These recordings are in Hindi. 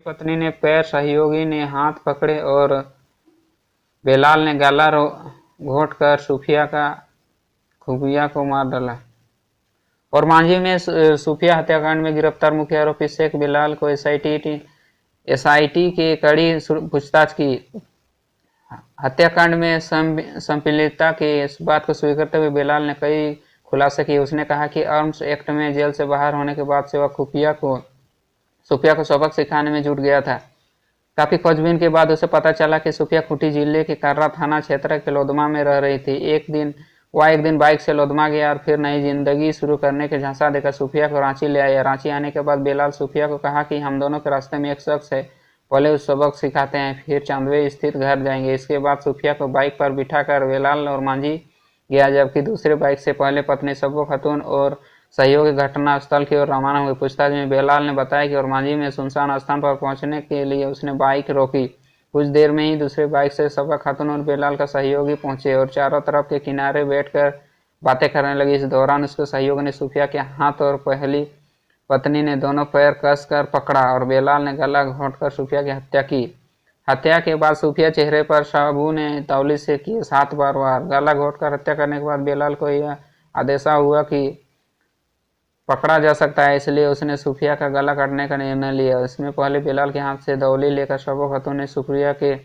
पत्नी ने पैर, सहयोगी ने हाथ पकड़े और बेलाल ने गला घोट कर खुफिया को मार डाला। और मांझी में सूफिया हत्याकांड में गिरफ्तार मुख्य आरोपी शेख बिलाल को एसआईटी की कड़ी पूछताछ की हत्याकांड में संलिप्तता की इस बात को स्वीकार करते हुए बिलाल ने कई खुलासे किए। उसने कहा कि आर्म्स एक्ट में जेल से बाहर होने के बाद से वह सूफिया को सबक सिखाने में जुट गया था। काफी खोजबीन के बाद उसे पता चला कि सूफिया खूंटी जिले के कर्रा थाना क्षेत्र के लोधमा में रह रही थी। एक दिन बाइक से लोधमा गया और फिर नई जिंदगी शुरू करने के झांसा देकर सूफिया को रांची ले आया। रांची आने के बाद बिलाल सूफिया को कहा कि हम दोनों के रास्ते में एक शख्स है, पहले उस सबक सिखाते हैं, फिर चांदवे स्थित घर जाएंगे। इसके बाद सूफिया को बाइक पर बिठाकर बिलाल और मांझी गया, जबकि दूसरे बाइक से पहले पत्नी सब्बो खातून और सहयोगी घटना स्थल की ओर रवाना हुए। पूछताछ में बिलाल ने बताया कि और मांझी में सुनसान स्थान पर पहुंचने के लिए उसने बाइक रोकी। कुछ देर में ही दूसरे बाइक से सब्बा खातून और बिलाल का सहयोगी पहुंचे और चारों तरफ के किनारे बैठकर बातें करने लगी। इस दौरान उसके सहयोगी ने सूफिया के हाथ और पहली पत्नी ने दोनों पैर कसकर पकड़ा और बिलाल ने गला घोंटकर सूफिया की हत्या की। हत्या के बाद सूफिया चेहरे पर साबू ने तौली से किए 7 बार वार। गला घोंटकर हत्या करने के बाद बिलाल को यह आदेश हुआ कि पकड़ा जा सकता है, इसलिए उसने सूफिया का गला काटने का निर्णय लिया। इसमें पहले बिलाल के हाथ से दौली लेकर सब्बो खातून ने सूफिया के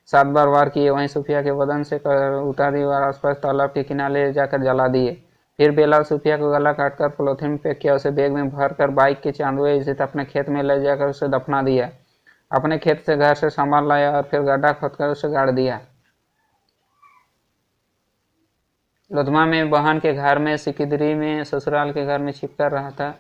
7 बार वार किए। वहीं सूफिया के बदन से उतारी और आसपास तालाब के किनारे ले जाकर जला दिए। फिर बिलाल सूफिया को गला काटकर पॉलीथिन में पैक किया, उसे बैग में भरकर बाइक के चांदवे स्थित अपने खेत में ले जाकर उसे दफना दिया। अपने खेत से घर से सामान लाया और फिर गड्ढा खोदकर उसे गाड़ दिया। लोधमा में बहन के घर में, सिकिदरी में ससुराल के घर में छिपकर रहा था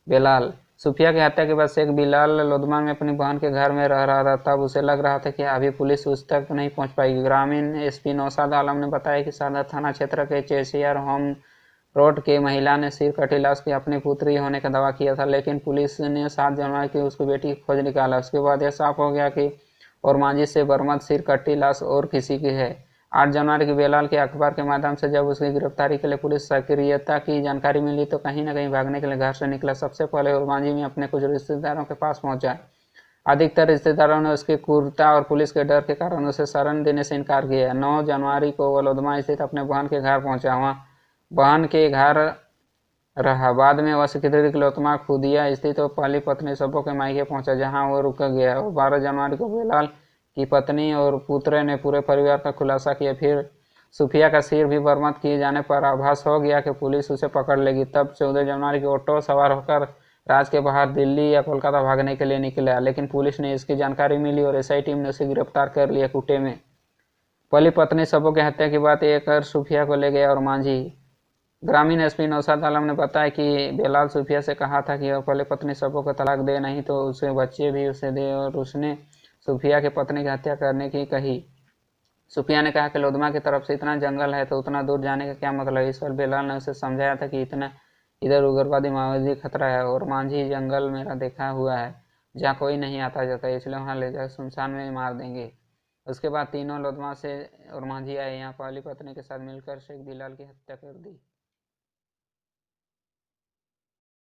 बिलाल। सूफिया की हत्या के बाद शेख बिलाल लोधमा में अपनी बहन के घर में रह रहा था। तब उसे लग रहा था कि अभी पुलिस उस तक नहीं पहुंच पाएगी। ग्रामीण एसपी नौशाद आलम ने बताया कि सदर थाना क्षेत्र के चेसियर होम रोड के महिला ने सिर कटी लाश की अपनी पुत्री होने का दावा किया था, लेकिन पुलिस ने 7 जनवरी की उसकी बेटी की खोज निकाला। उसके बाद यह साफ हो गया कि और मांझी से बरामद सिर कटी लाश और किसी की है। 8 जनवरी की बिलाल के अखबार के माध्यम से जब उसकी गिरफ्तारी के लिए पुलिस सक्रियता की जानकारी मिली तो कहीं न कहीं भागने के लिए घर से निकला। सबसे पहले और मांझी में अपने कुछ रिश्तेदारों के पास पहुंचा। अधिकतर रिश्तेदारों ने उसकी क्रूरता और पुलिस के डर के कारण उसे शरण देने से इनकार किया। 9 जनवरी को वह लोधमा स्थित अपने बहन के घर पहुंचा। वहां बहन के घर रहा। बाद में वह सिकिदरी के लोधमा खुदिया स्थित और पहली पत्नी सब्बो के मायके पहुंचा, जहां वह रुक गया। और 12 जनवरी को बिलाल की पत्नी और पुत्र ने पूरे परिवार का खुलासा किया। फिर सूफिया का सिर भी बरामद किए जाने पर आभास हो गया कि पुलिस उसे पकड़ लेगी। तब 14 जनवरी को ऑटो सवार होकर राज्य के बाहर दिल्ली या कोलकाता भागने के लिए निकला, लेकिन पुलिस ने इसकी जानकारी मिली और एसआई टीम ने उसे गिरफ्तार कर लिया। कुटे में पहली पत्नी सब्बो की हत्या की बात एक कर सूफिया को ले गया और मांझी। ग्रामीण एसपी नौशाद आलम ने बताया कि बिलाल सूफिया से कहा था कि वह पहले पत्नी सब्बो को तलाक दे, नहीं तो उसे बच्चे भी उसे दे, और उसने सूफिया की पत्नी की हत्या करने की कही। सूफिया ने कहा कि लोधमा की तरफ से इतना जंगल है तो उतना दूर जाने का क्या मतलब। इस पर बिलाल ने उसे समझाया था कि इधर उग्रवादी माओवादी खतरा है और मांझी जंगल मेरा देखा हुआ है जहाँ कोई नहीं आता जाता, इसलिए वहाँ ले जाकर सुनसान में मार देंगे। उसके बाद तीनों लोधमा से और मांझी आए। यहाँ पहली पत्नी के साथ मिलकर शेख बिलाल की हत्या कर दी।